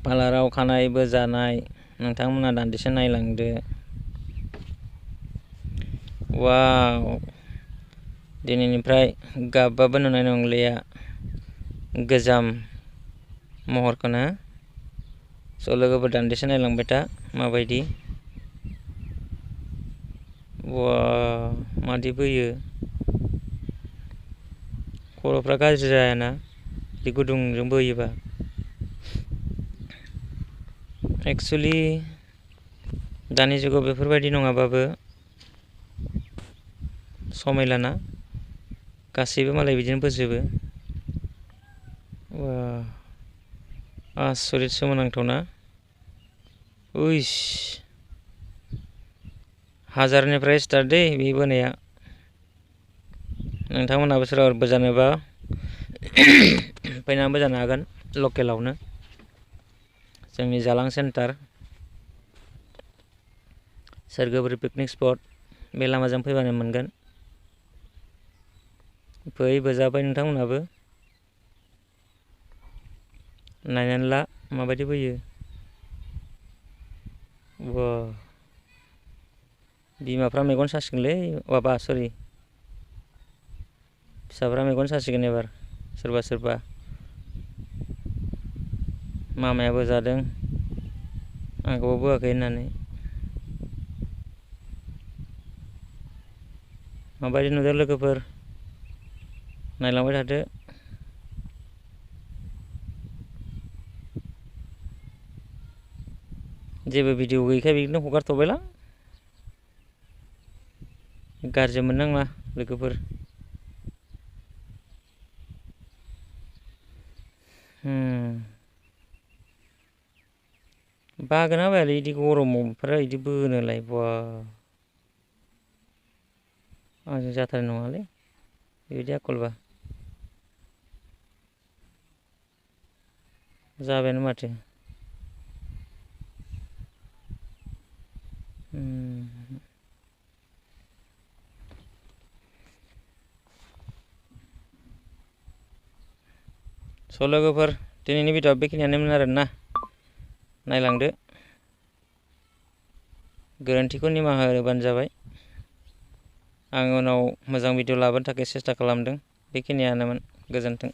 पार्लाराव खानाय बोजानाय नोंथांमोना दान्दिसे नायलांदो। वाव, दिनैनिफ्राय गाबबाबो नुनाय नंलिया गोजाम महरखौनो। स' लोगोफोर दान्दिसे नायलांबाय था माबायदि। वाव, मादि बोयो। खर'फ्रा गाज्रि जायाना बिदि गुदुंजों बोयोबा। एक्सुवेलि दानि जुगाव बेफोरबायदि नङाबाबो समायलाना गासैबो मालाय बिदिनो बोजोबो। आसरित सोमोनांथावना। उइस, हाजारनिफ्राय स्टार्ट दै बे बोनाया। नोंथांमोनहाबो सोरबा बोजानोबा फैनानै बोजानो हागोन लकेलावनो। जोंनि जालां सेन्टार सोरगोफुरि पिकनिक स्पट बे लामाजों फैबानो मोनगोन। फै बोजाबाय नोंथांमोनहाबो नायनानै ला माबायदि बोयो। वाव, बिमाफ्रा मेगन सासिगोनलै, माबा सरि, फिसाफ्रा मेगन सासिगोन एबार सोरबा सोरबा। मामाया बोजादों आंखौबो बोआखै होननानै। माबायदि नुदों लोगोफोर नायलांबाय थादो। जेबो भिडिअ गैयैखाय बिदिनो हगारथ'बायलां। गाज्रि मोननाङा लोगोफोर। बागोना बायालै बिदि गरमावफ्रा बिदि बोनोलाय। बा, आंजों जाथारनाय नङालै बेबायदि आखलबा। जाबायानो माथो। स' लोगोफोर दिनैनि भिडिअआ बेखिनियानोमोन आरोना। नायलांदो, गोरोन्थिखौ निमाहा होबानो जाबाय। आं उनाव मोजां भिडिअ लाबोनो थाखाय सेस्था खालामदों। बेखिनियानोमोन, गोजोन्थों।